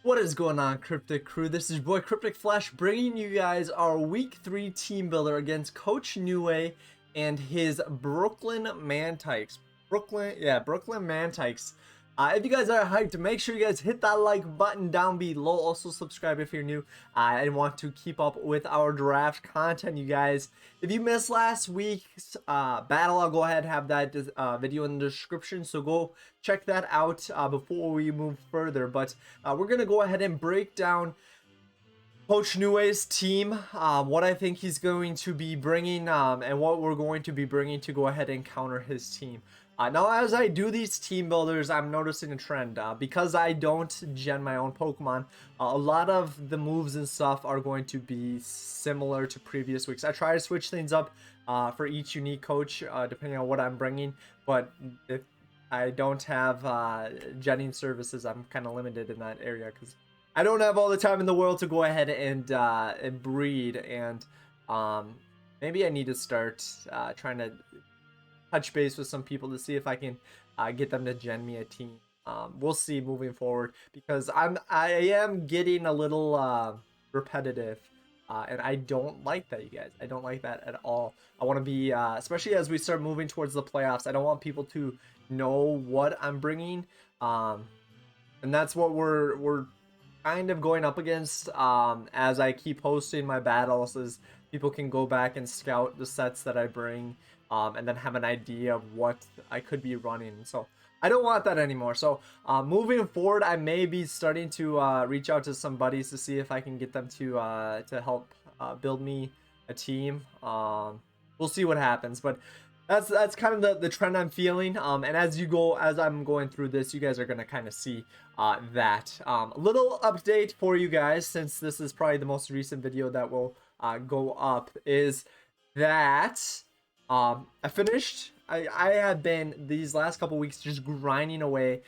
What is going on, Cryptic Crew? This is your boy Cryptic Flash bringing you guys our Week 3 team builder against Coach Niue and his Brooklyn MANTYKES. Brooklyn MANTYKES. If you guys are hyped, make sure you guys hit that like button down below. Also, subscribe if you're new and want to keep up with our draft content, you guys. If you missed last week's battle, I'll go ahead and have that video in the description. So go check that out before we move further. But we're going to go ahead and break down Coach Niue's team, what I think he's going to be bringing, and what we're going to be bringing to go ahead and counter his team. Now, as I do these team builders, I'm noticing a trend. Because I don't gen my own Pokemon, a lot of the moves and stuff are going to be similar to previous weeks. I try to switch things up for each unique coach, depending on what I'm bringing. But if I don't have genning services, I'm kind of limited in that area because I don't have all the time in the world to go ahead and breed. And maybe I need to start trying to touch base with some people to see if I can get them to gen me a team. We'll see moving forward because I am getting a little repetitive, and I don't like that, you guys. I don't like that at all. I want to be, especially as we start moving towards the playoffs, I don't want people to know what I'm bringing, and that's what we're kind of going up against as I keep hosting my battles. Is people can go back and scout the sets that I bring. And then have an idea of what I could be running. So I don't want that anymore. So moving forward, I may be starting to reach out to some buddies to see if I can get them to help build me a team. We'll see what happens, but that's kind of the trend I'm feeling. And as I'm going through this, you guys are gonna kind of see that. A little update for you guys, since this is probably the most recent video that will go up, is that I finished. I have been these last couple weeks just grinding away,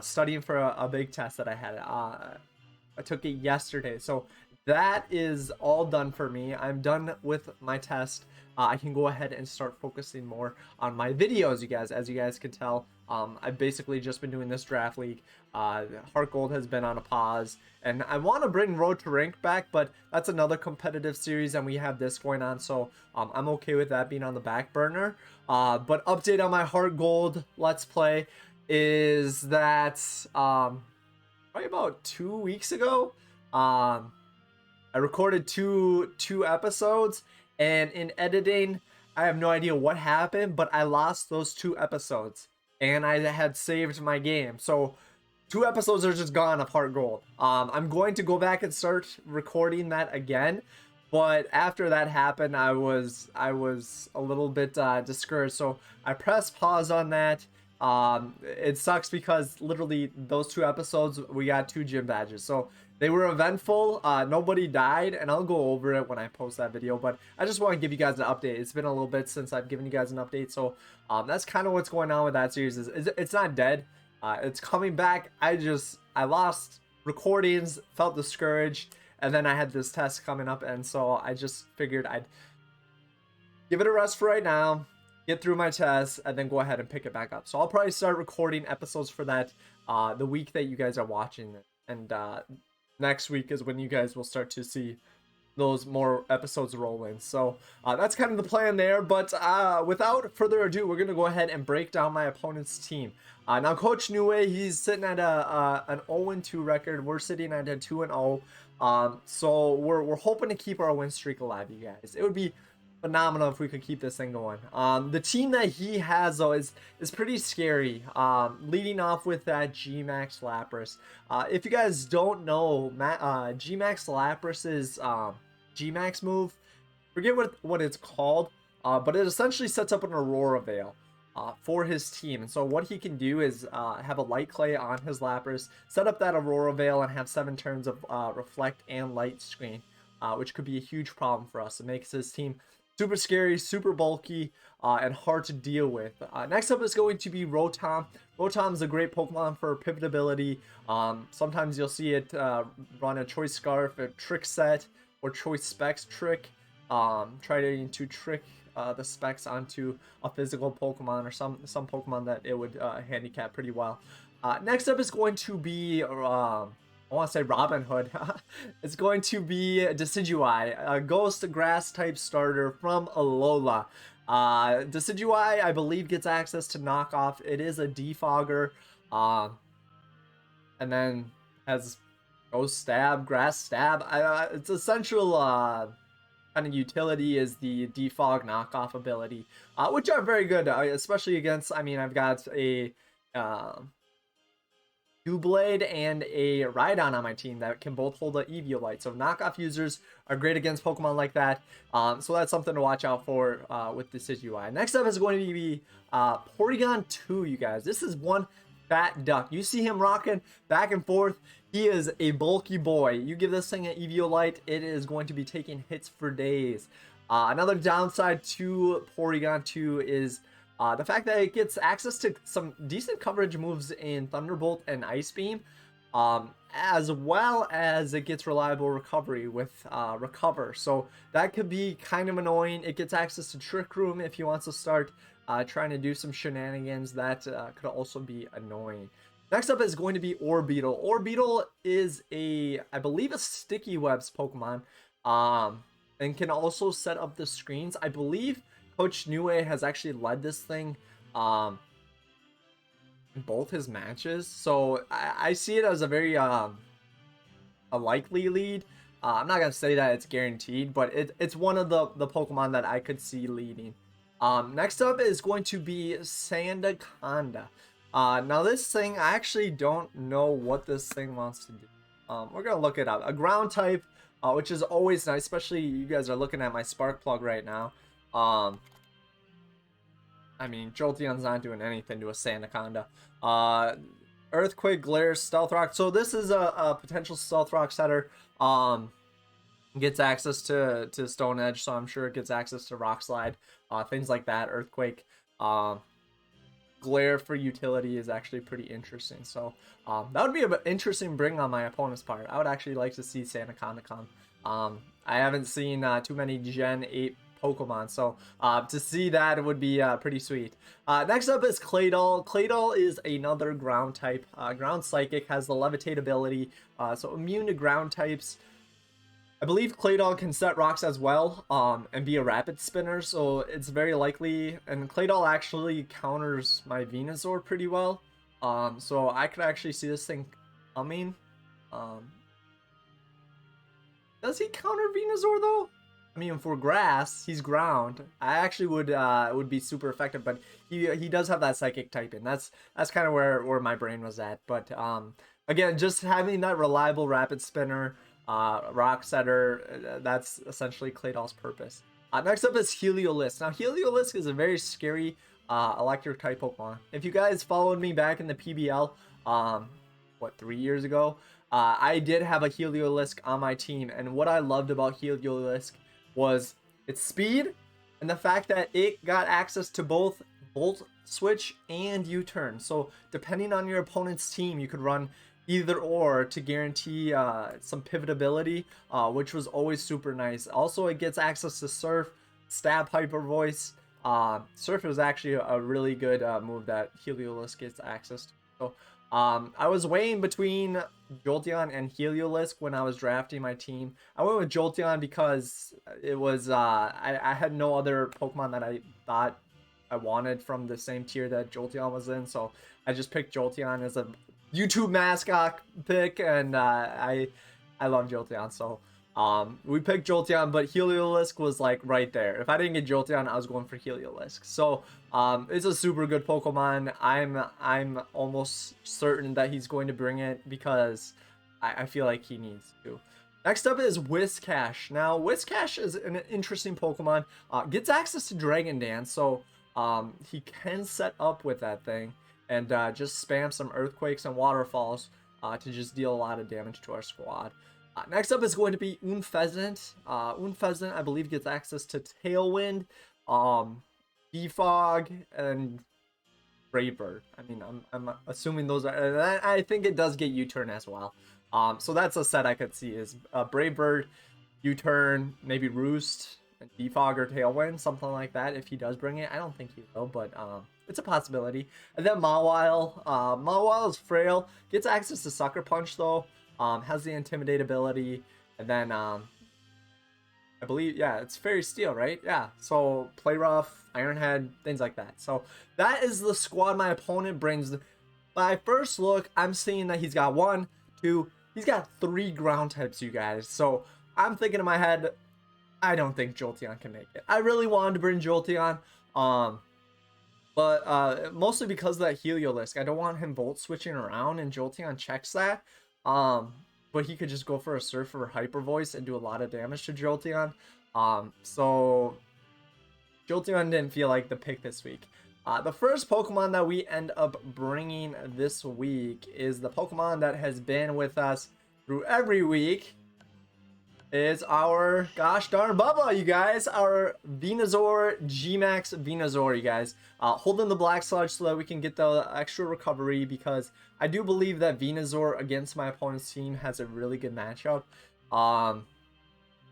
studying for a big test that I had. I took it yesterday, so that is all done for me. I'm done with my test. I can go ahead and start focusing more on my videos, you guys. As you guys can tell, I've basically just been doing this draft league. Heart Gold has been on a pause, and I want to bring Road to Rank back, but that's another competitive series, and we have this going on, so I'm okay with that being on the back burner. But update on my Heart Gold Let's Play is that probably about 2 weeks ago, I recorded two episodes, and in editing, I have no idea what happened, but I lost those 2 episodes, and I had saved my game. So 2 episodes are just gone of Heart Gold. I'm going to go back and start recording that again, but after that happened, I was a little bit discouraged, so I pressed pause on that. It sucks because literally those 2 episodes we got 2 gym badges, so they were eventful. Nobody died, and I'll go over it when I post that video, but I just want to give you guys an update. It's been a little bit since I've given you guys an update, so that's kind of what's going on with that series. It's not dead. It's coming back. I lost recordings, felt discouraged, and then I had this test coming up, and so I just figured I'd give it a rest for right now, get through my test, and then go ahead and pick it back up. So I'll probably start recording episodes for that the week that you guys are watching it, and next week is when you guys will start to see those more episodes roll in. So that's kind of the plan there, but without further ado, we're gonna go ahead and break down my opponent's team. Now Coach Niue, he's sitting at an 0-2 record. We're sitting at a 2-0. So we're hoping to keep our win streak alive, you guys. It would be phenomenal if we could keep this thing going. The team that he has, though, is pretty scary. Leading off with that Gmax Lapras. If you guys don't know, Gmax Lapras's Gmax move, forget what it's called, but it essentially sets up an Aurora Veil for his team. And so what he can do is have a Light Clay on his Lapras, set up that Aurora Veil, and have 7 turns of Reflect and Light Screen, which could be a huge problem for us. It makes his team super scary, super bulky, and hard to deal with. Next up is going to be Rotom. Rotom is a great Pokemon for pivotability. Sometimes you'll see it run a Choice Scarf, a Trick Set, or Choice Specs Trick. Trying to trick the specs onto a physical Pokemon or some Pokemon that it would handicap pretty well. Next up is going to be I want to say Robin Hood. It's going to be Decidueye, a ghost grass type starter from Alola. Decidueye, I believe, gets access to knockoff. It is a defogger. And then has ghost stab, grass stab. Its essential kind of utility is the defog knockoff ability, which are very good, especially against, I mean, I've got a Doublade and a Rhydon on my team that can both hold an Eviolite. So knockoff users are great against Pokemon like that. So that's something to watch out for with Decidueye. Next up is going to be Porygon 2, you guys. This is one fat duck. You see him rocking back and forth. He is a bulky boy. You give this thing an Eviolite, it is going to be taking hits for days. Another downside to Porygon 2 is the fact that it gets access to some decent coverage moves in Thunderbolt and Ice Beam, as well as it gets reliable recovery with Recover. So that could be kind of annoying. It gets access to Trick Room if he wants to start trying to do some shenanigans. That could also be annoying. Next up is going to be Orbeetle. Orbeetle is I believe, a Sticky Webs Pokemon, and can also set up the screens. I believe Coach Niue has actually led this thing in both his matches, so I see it as a very a likely lead. I'm not gonna say that it's guaranteed, but it's one of the Pokemon that I could see leading. Next up is going to be Sandaconda. Now this thing, I actually don't know what this thing wants to do. We're gonna look it up. A ground type, which is always nice, especially you guys are looking at my spark plug right now. I mean, Jolteon's not doing anything to a Sandaconda. Earthquake, Glare, Stealth Rock. So this is a potential Stealth Rock setter. Gets access to Stone Edge, so I'm sure it gets access to Rock Slide, things like that. Earthquake, Glare for utility is actually pretty interesting. So that would be an interesting bring on my opponent's part. I would actually like to see Sandaconda come. I haven't seen too many Gen 8 Pokemon, so to see that would be pretty sweet. Next up is Claydol. Claydol is another ground type. Ground Psychic, has the Levitate ability, so immune to ground types. I believe Claydol can set rocks as well, and be a rapid spinner, so it's very likely. And Claydol actually counters my Venusaur pretty well, so I could actually see this thing coming. Does he counter Venusaur though? I mean, for grass, he's ground. I actually would be super effective, but he does have that psychic type in. That's kind of where my brain was at. But again, just having that reliable rapid spinner, rock setter, that's essentially Claydol's purpose. Next up is Heliolisk. Now Heliolisk is a very scary electric type Pokemon. If you guys followed me back in the PBL, what, 3 years ago, I did have a Heliolisk on my team, and what I loved about Heliolisk was its speed and the fact that it got access to both Volt Switch and U-Turn. So depending on your opponent's team, you could run either or to guarantee some pivotability, which was always super nice. Also, it gets access to Surf, Stab, Hyper Voice. Surf is actually a really good move that Heliolisk gets access to. So I was weighing between Jolteon and Heliolisk when I was drafting my team. I went with Jolteon because it was I had no other Pokemon that I thought I wanted from the same tier that Jolteon was in, so I just picked Jolteon as a YouTube mascot pick, and I love Jolteon, so we picked Jolteon, but Heliolisk was like right there. If I didn't get Jolteon, I was going for Heliolisk. So it's a super good Pokemon. I'm almost certain that he's going to bring it because I feel like he needs to. Next up is Whiscash. Now Whiscash is an interesting Pokemon. Gets access to Dragon Dance, so he can set up with that thing and just spam some Earthquakes and Waterfalls to just deal a lot of damage to our squad. Next up is going to be Unfezant. Unfezant, I believe, gets access to Tailwind, Defog, and Brave Bird. I mean, I'm assuming those are... I think it does get U-Turn as well. So that's a set I could see is Brave Bird, U-Turn, maybe Roost, and Defog or Tailwind, something like that if he does bring it. I don't think he will, but it's a possibility. And then Mawile. Mawile is frail. Gets access to Sucker Punch, though. Has the Intimidate ability, and then I believe, yeah, it's Fairy Steel, right? Yeah, so Play Rough, Iron Head, things like that. So that is the squad my opponent brings. By first look, I'm seeing that he's got one, two, he's got 3 ground types, you guys. So I'm thinking in my head, I don't think Jolteon can make it. I really wanted to bring Jolteon, but mostly because of that Heliolisk. I don't want him Volt switching around, and Jolteon checks that. But he could just go for a Surf or Hyper Voice and do a lot of damage to Jolteon. So Jolteon didn't feel like the pick this week. The first Pokemon that we end up bringing this week is the Pokemon that has been with us through every week. Is our gosh darn Bubba, you guys. Our Venusaur, G-Max Venusaur, you guys. Holding the Black Sludge so that we can get the extra recovery, because I do believe that Venusaur against my opponent's team has a really good matchup.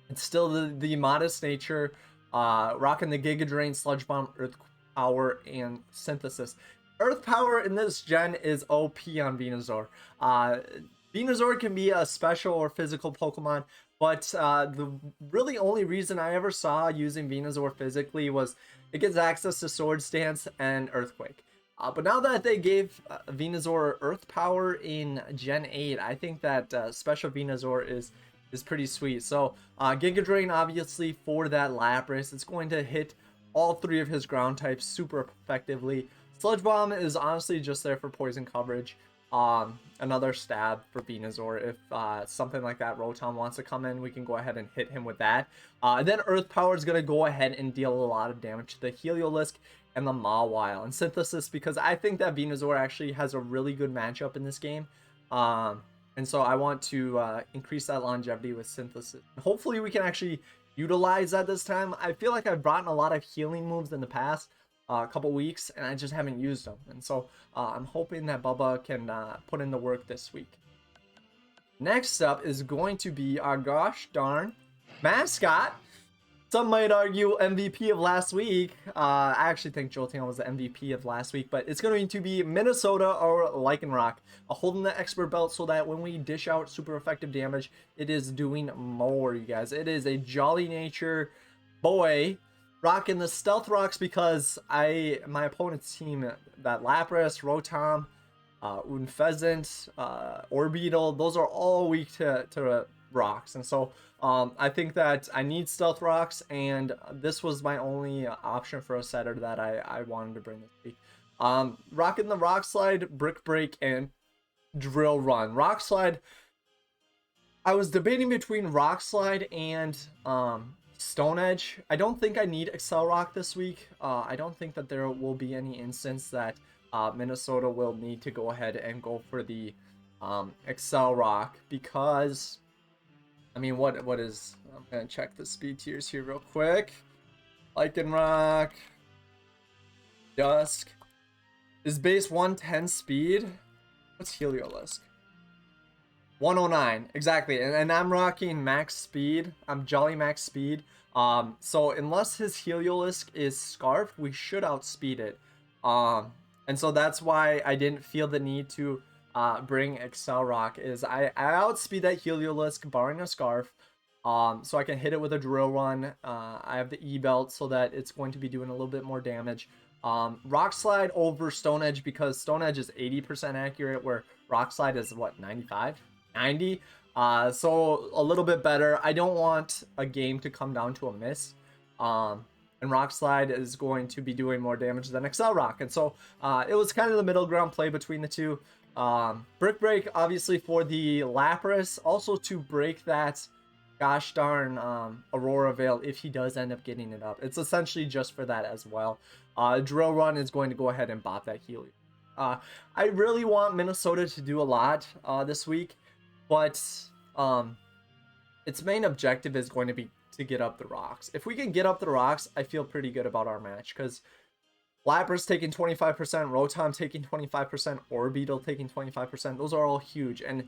It's still the modest nature, rocking the Giga Drain, Sludge Bomb, Earth Power, and Synthesis. Earth Power in this gen is OP on Venusaur. Venusaur can be a special or physical Pokemon, but the really only reason I ever saw using Venusaur physically was it gets access to Swords Dance and Earthquake. But now that they gave Venusaur Earth Power in Gen 8, I think that special Venusaur is pretty sweet. So Giga Drain, obviously, for that Lapras, it's going to hit all 3 of his ground types super effectively. Sludge Bomb is honestly just there for poison coverage. Another stab for Venusaur. If something like that Rotom wants to come in, we can go ahead and hit him with that. Then Earth Power is going to go ahead and deal a lot of damage to the Heliolisk and the Mawile. And Synthesis, because I think that Venusaur actually has a really good matchup in this game. And so I want to increase that longevity with Synthesis. Hopefully we can actually utilize that this time. I feel like I've brought in a lot of healing moves in the past couple weeks, and I just haven't used them. And so I'm hoping that Bubba can put in the work this week. Next up is going to be our gosh darn mascot. Some might argue MVP of last week. I actually think Jolteon was the MVP of last week, but it's going to be Minnesota or Lycanroc, holding the expert belt so that when we dish out super effective damage, it is doing more, you guys. It is a jolly nature boy rocking the Stealth Rocks because my opponent's team, that Lapras, Rotom, Unfezant, Orbeetle, those are all weak to rocks. And so I think that I need Stealth Rocks, and this was my only option for a setter that I wanted to bring this week. Rocking the Rock Slide, Brick Break, and Drill Run. Rock Slide, I was debating between Rock Slide and Stone Edge. I don't think I need Excel Rock this week. I don't think that there will be any instance that Minnesota will need to go ahead and go for the Excel Rock, because I mean, what is, I'm gonna check the speed tiers here real quick. Lycanroc, Dusk is base 110 speed. What's Heliolisk? 109 exactly, and I'm rocking max speed. I'm jolly max speed. So unless his Heliolisk is Scarf, we should outspeed it. And so that's why I didn't feel the need to bring Excel Rock. Is I outspeed that Heliolisk barring a Scarf, so I can hit it with a Drill Run. I have the E-Belt so that it's going to be doing a little bit more damage. Rock Slide over Stone Edge, because Stone Edge is 80% accurate, where Rock Slide is what, 95? 90. So a little bit better. I don't want a game to come down to a miss. And Rock Slide is going to be doing more damage than Excel Rock. And so it was kind of the middle ground play between the two. Brick Break, obviously, for the Lapras, also to break that gosh darn Aurora Veil if he does end up getting it up. It's essentially just for that as well. Drill Run is going to go ahead and bop that Helium. I really want Minnesota to do a lot this week, but its main objective is going to be to get up the rocks. If we can get up the rocks, I feel pretty good about our match, because Lapras taking 25%, Rotom taking 25%, Orbeetle taking 25%. Those are all huge. And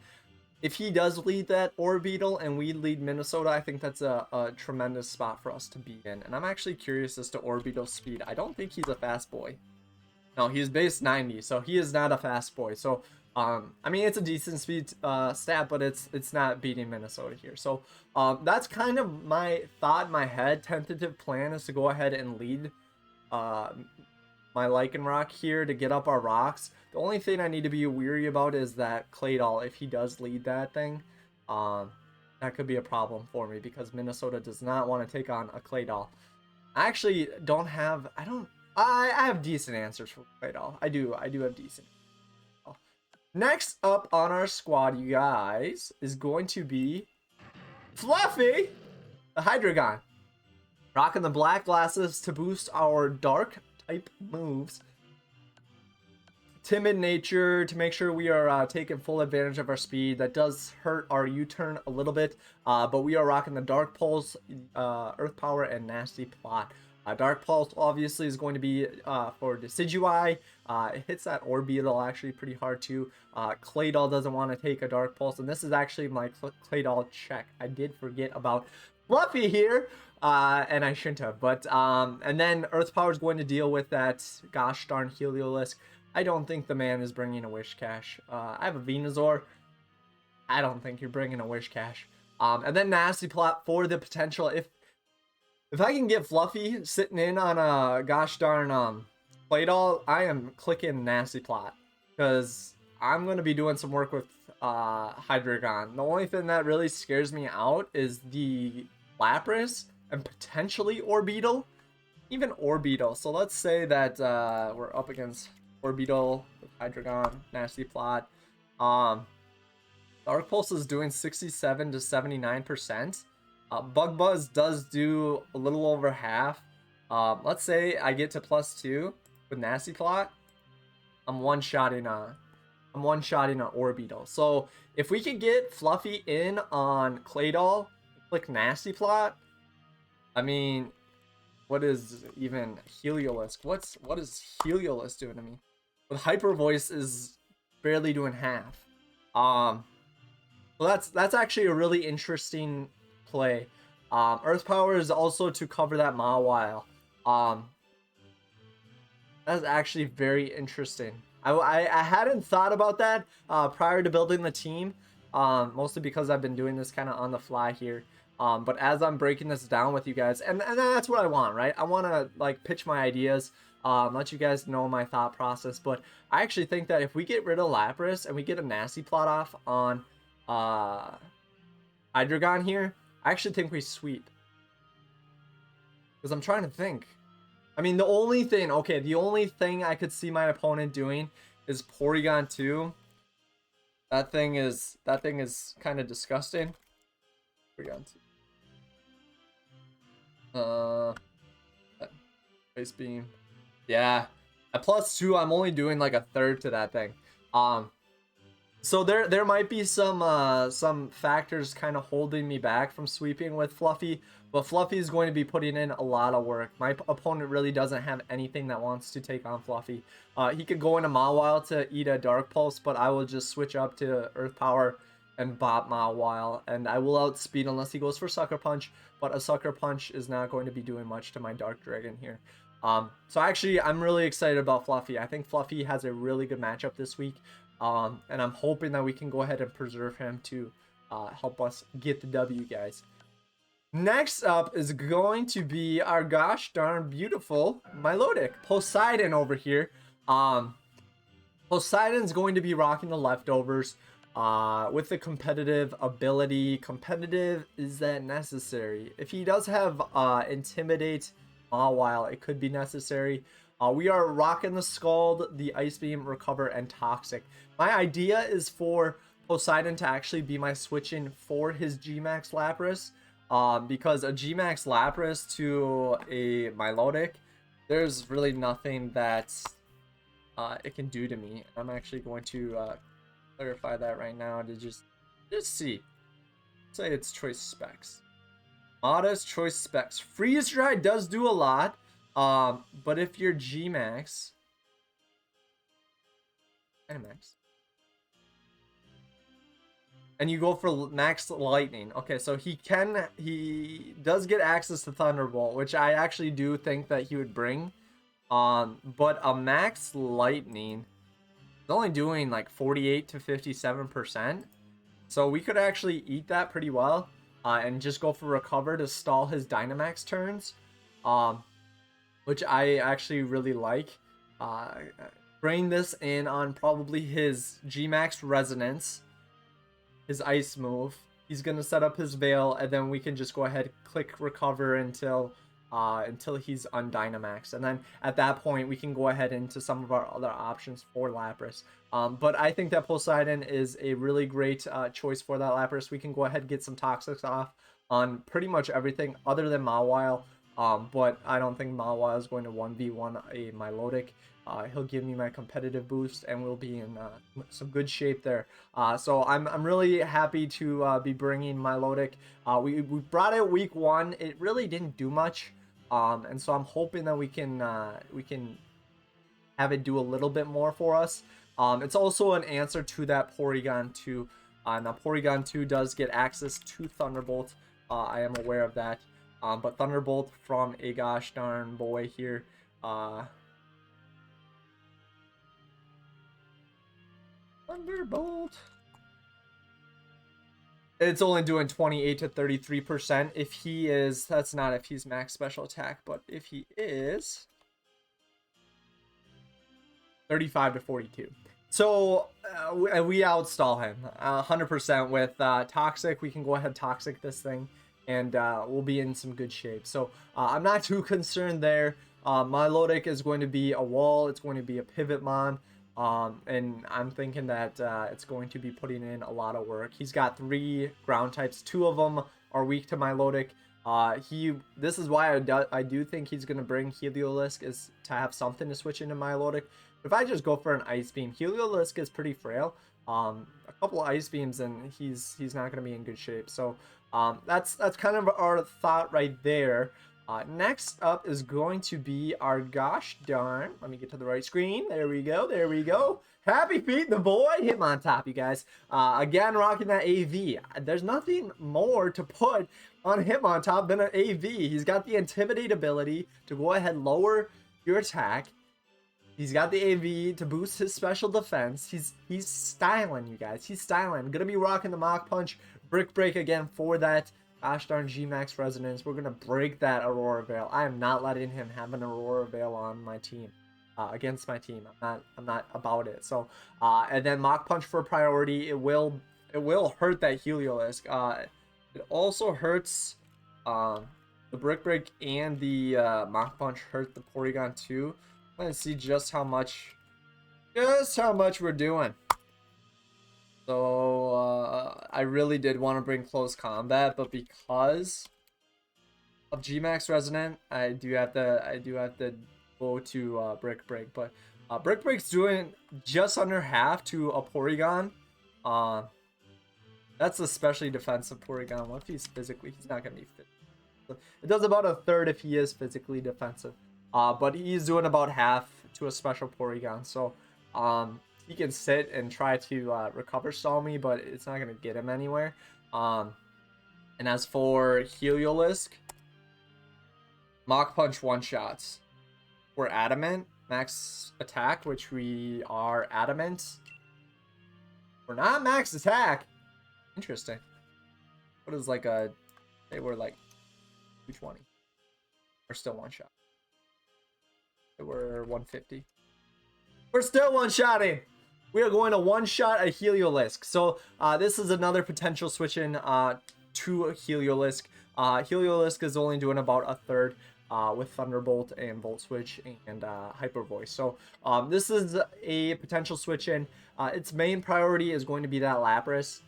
if he does lead that Orbeetle and we lead Minnesota, I think that's a tremendous spot for us to be in. And I'm actually curious as to Orbeetle's speed. I don't think he's a fast boy. No, he's base 90, so he is not a fast boy. So I mean, it's a decent speed stat, but it's not beating Minnesota here. So that's kind of my thought in my head. Tentative plan is to go ahead and lead uh, my Lycanroc here to get up our rocks. The only thing I need to be weary about is that Claydol, if he does lead that thing, that could be a problem for me because Minnesota does not want to take on a Claydol. I actually don't have, I have decent answers for Claydol. I do have decent. Next up on our squad, you guys, is going to be Fluffy, the Hydreigon. Rocking the black glasses to boost our dark type moves. Timid nature to make sure we are taking full advantage of our speed. That does hurt our U-turn a little bit, but we are rocking the Dark Pulse, Earth Power, and Nasty Plot. Dark Pulse obviously is going to be for Decidueye. It hits that Orbeetle actually pretty hard too. Claydol doesn't want to take a Dark Pulse, and this is actually my Claydol check. I did forget about Fluffy here, and I shouldn't have. But and then Earth Power is going to deal with that gosh darn Heliolisk. I don't think the man is bringing a Wish Cache. I have a Venusaur. I don't think you're bringing a Wish Cache. And then Nasty Plot for the potential. If I can get Fluffy sitting in on a gosh darn Claydol, I am clicking Nasty Plot because I'm going to be doing some work with Hydreigon. The only thing that really scares me out is the Lapras and potentially Orbeetle. Even Orbeetle. So let's say that we're up against Orbeetle with Hydreigon, Nasty Plot. Dark Pulse is doing 67 to 79%. Bug Buzz does do a little over half. Let's say I get to +2 with Nasty Plot. I'm one-shotting a Orbeetle. So if we could get Fluffy in on Claydol, click Nasty Plot. I mean, what is even Heliolisk? What is Heliolisk doing to me? With Hyper Voice is barely doing half. So that's actually a really interesting play. Earth Power is also to cover that Mawile. That's actually very interesting. I hadn't thought about that prior to building the team, mostly because I've been doing this kind of on the fly here. But as I'm breaking this down with you guys, and that's what I want, right? I want to like pitch my ideas, let you guys know my thought process. But I actually think that if we get rid of Lapras and we get a Nasty Plot off on Hydreigon here, I actually think we sweep. Because I'm trying to think. I mean, the only thing I could see my opponent doing is Porygon 2. That thing is kind of disgusting. Porygon 2. Ice Beam. Yeah. At +2, I'm only doing like a third to that thing. So there might be some factors kind of holding me back from sweeping with Fluffy, but Fluffy is going to be putting in a lot of work. My opponent really doesn't have anything that wants to take on Fluffy. He could go into Mawile to eat a Dark Pulse, but I will just switch up to Earth Power and bop Mawile, and I will outspeed unless he goes for Sucker Punch, but a Sucker Punch is not going to be doing much to my Dark Dragon here. So actually, I'm really excited about Fluffy. I think Fluffy has a really good matchup this week. And I'm hoping that we can go ahead and preserve him to help us get the W, guys. Next up is going to be our gosh darn beautiful Milotic Poseidon over here. Poseidon's going to be rocking the leftovers with the competitive ability. Competitive, is that necessary? If he does have Intimidate Mawile, it could be necessary. We are rocking the Scald, the Ice Beam, Recover, and Toxic. My idea is for Poseidon to actually be my switch-in for his Gmax Lapras. Because a Gmax Lapras to a Milotic, there's really nothing that it can do to me. I'm actually going to clarify that right now to just see. Say it's choice specs. Modest choice specs. Freeze Dry does do a lot. But if you're Gmax, Dynamax, and you go for Max Lightning, okay, so he does get access to Thunderbolt, which I actually do think that he would bring. But a Max Lightning, It's only doing like 48 to 57%. So we could actually eat that pretty well and just go for recover to stall his Dynamax turns, which I actually really like. Bring this in on probably his Gmax Resonance, his Ice move. He's going to set up his Veil, and then we can just go ahead click recover until he's on Dynamax. And then at that point, we can go ahead into some of our other options for Lapras. But I think that Poseidon is a really great choice for that Lapras. We can go ahead and get some Toxics off on pretty much everything other than Mawile. But I don't think Mawile is going to 1v1 a Milotic. He'll give me my competitive boost, and we'll be in some good shape there. So I'm really happy to be bringing Milotic. We brought it week 1. It really didn't do much, and so I'm hoping that we can have it do a little bit more for us. It's also an answer to that Porygon 2. Now Porygon 2 does get access to Thunderbolt. I am aware of that. But Thunderbolt from a gosh darn boy here. Thunderbolt. It's only doing 28 to 33%. If he is, that's not if he's max special attack, but if he is 35 to 42. So we outstall him 100% with Toxic. We can go ahead Toxic this thing, and we'll be in some good shape. So I'm not too concerned there. Milotic is going to be a wall. It's going to be a pivot mon. And I'm thinking that it's going to be putting in a lot of work. He's got 3 ground types. 2 of them are weak to Milotic. This is why I do think he's going to bring Heliolisk, is to have something to switch into Milotic. If I just go for an Ice Beam, Heliolisk is pretty frail. A couple of Ice Beams and he's not going to be in good shape. So that's kind of our thought right there. Next up is going to be our gosh darn. Let me get to the right screen. There we go. There we go. Happy Feet, the boy. Hitmontop, you guys. Again, rocking that AV. There's nothing more to put on Hitmontop than an AV. He's got the Intimidate ability to go ahead lower your attack. He's got the AV to boost his special defense. He's styling, you guys. He's styling. Gonna be rocking the Mach Punch. Brick Break again for that. Gosh darn Gmax Resonance. We're gonna break that Aurora Veil. I am not letting him have an Aurora Veil on my team, against my team. I'm not about it. So, and then Mach Punch for priority. It will hurt that Heliolisk. It also hurts the Brick Break, and the Mach Punch hurt the Porygon too. Let's see just how much we're doing. So I really did want to bring Close Combat, but because of Gmax Resonant, I do have to go to Brick Break. But Brick Break's doing just under half to a Porygon. That's especially defensive Porygon. What if he's physically? He's not gonna be fit. It does about a third if he is physically defensive. But he's doing about half to a special Porygon. So he can sit and try to recover stall me, but it's not going to get him anywhere. And as for Heliolisk, Mach Punch one-shots. We're Adamant. Max attack, which we are Adamant. We're not max attack. Interesting. What is like a... They were like 220. We're still one-shot. We're 150. We're still one-shotting. We are going to one-shot a Heliolisk. So this is another potential switch in to a Heliolisk. Heliolisk is only doing about a third with Thunderbolt and Volt Switch and Hyper Voice. So this is a potential switch in. Its main priority is going to be that Lapras.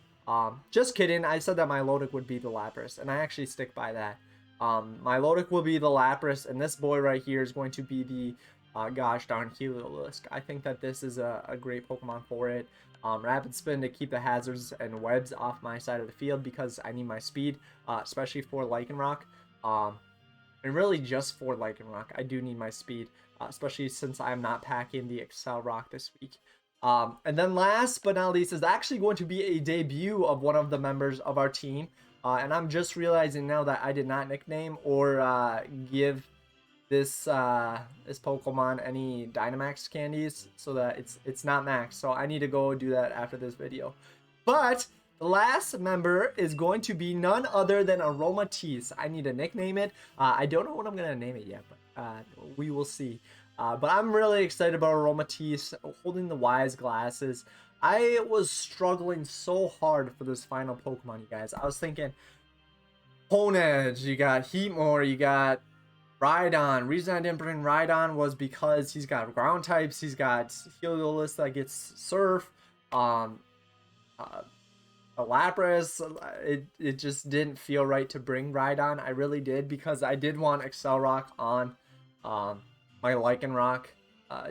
Just kidding. I said that Milotic would be the Lapras, and I actually stick by that. Milotic will be the Lapras, and this boy right here is going to be the gosh darn Heliolisk. I think that this is a great Pokemon for it. Rapid Spin to keep the hazards and webs off my side of the field because I need my speed, especially for Lycanroc. And really just for Lycanroc, I do need my speed, especially since I'm not packing the Excel Rock this week. And then last but not least is actually going to be a debut of one of the members of our team. And I'm just realizing now that I did not nickname or give this Pokemon any Dynamax candies so that it's not max. So I need to go do that after this video. But the last member is going to be none other than Aromatisse. I need to nickname it. I don't know what I'm gonna name it yet, but we will see. But I'm really excited about Aromatisse holding the wise glasses. I was struggling so hard for this final Pokemon, you guys. I was thinking Honedge, you got Heatmore, you got Rhydon. Reason I didn't bring Rhydon was because he's got ground types, he's got Heliolisk that gets Surf, a Lapras. It just didn't feel right to bring Rhydon. I really did, because I did want Accelerock on my Lycanroc,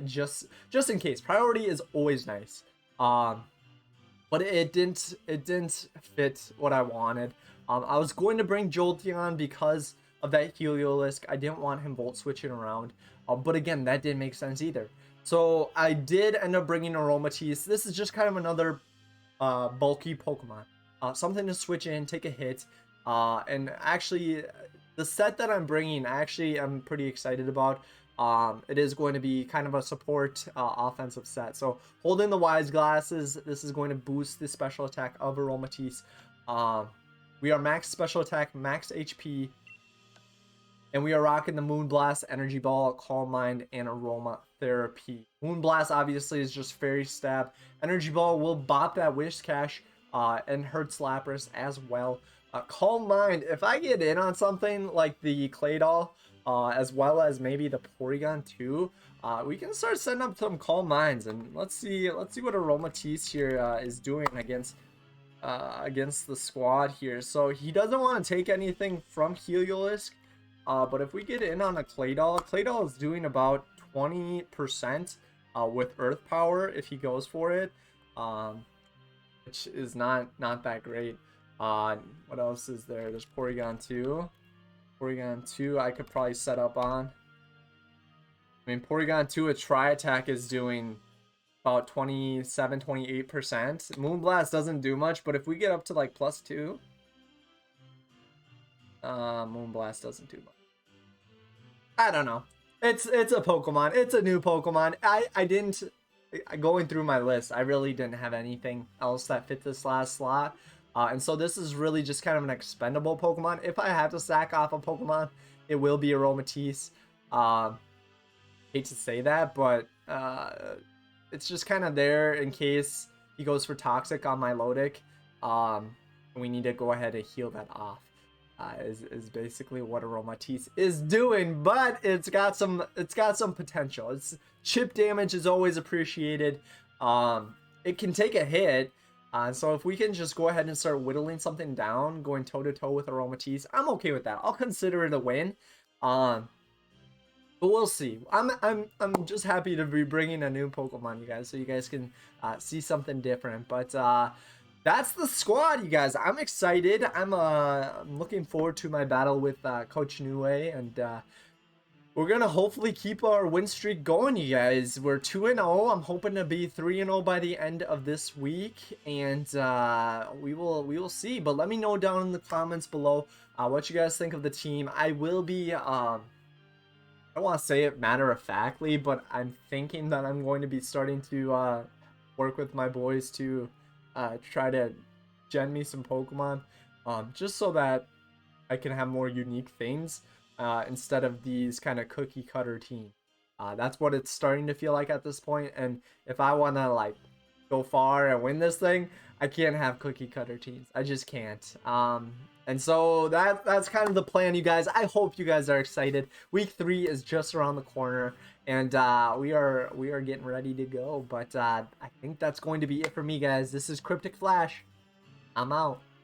just in case. Priority is always nice. But it didn't fit what I wanted. I was going to bring Jolteon because of that Heliolisk. I didn't want him Volt switching around. But again, that didn't make sense either. So I did end up bringing Aromatisse. This is just kind of another bulky Pokemon. Something to switch in, take a hit. And actually, the set that I'm bringing, I'm pretty excited about. It is going to be kind of a support offensive set. So holding the wise glasses, this is going to boost the special attack of Aromatisse. We are max special attack, max HP, and we are rocking the Moonblast, Energy Ball, Calm Mind, and Aroma Therapy. Moonblast obviously is just Fairy Stab. Energy Ball will bop that Whiscash and hurts Lapras as well. Calm Mind, if I get in on something like the Claydol, as well as maybe the Porygon too, we can start setting up some Calm Minds, and let's see what Aromatisse here is doing against the squad here. So he doesn't want to take anything from Heliolisk, but if we get in on a Claydol is doing about 20% with Earth Power if he goes for it, which is not that great. What else is there? There's Porygon 2. Porygon 2 I could probably set up on. I mean, Porygon 2 with Tri-Attack is doing about 27-28%. Moonblast doesn't do much, but if we get up to like +2, Moonblast doesn't do much. I don't know. It's a Pokemon. It's a new Pokemon. I didn't, going through my list, I really didn't have anything else that fit this last slot. And so this is really just kind of an expendable Pokemon. If I have to sack off a Pokemon, it will be Aromatisse. Hate to say that, but it's just kind of there in case he goes for Toxic on my Lodic. We need to go ahead and heal that off. Is basically what Aromatisse is doing, but it's got some potential. It's chip damage is always appreciated. It can take a hit. So if we can just go ahead and start whittling something down, going toe-to-toe with Aromatisse, I'm okay with that. I'll consider it a win. But we'll see. I'm just happy to be bringing a new Pokemon, you guys, so you guys can see something different. But that's the squad, you guys. I'm excited. I'm looking forward to my battle with Coach Niue, and we're gonna hopefully keep our win streak going, you guys. We're 2-0. I'm hoping to be 3-0 by the end of this week, and we will see. But let me know down in the comments below what you guys think of the team. I will be I don't want to say it matter-of-factly, but I'm thinking that I'm going to be starting to work with my boys to try to gen me some Pokemon, just so that I can have more unique things instead of these kind of cookie cutter team. That's what it's starting to feel like at this point, and if I want to like go far and win this thing, I can't have cookie cutter teams. I just can't. And so that's kind of the plan, you guys. I hope you guys are excited. Week 3 is just around the corner, and we are getting ready to go. But I think that's going to be it for me, guys. This is Cryptic Flash. I'm out.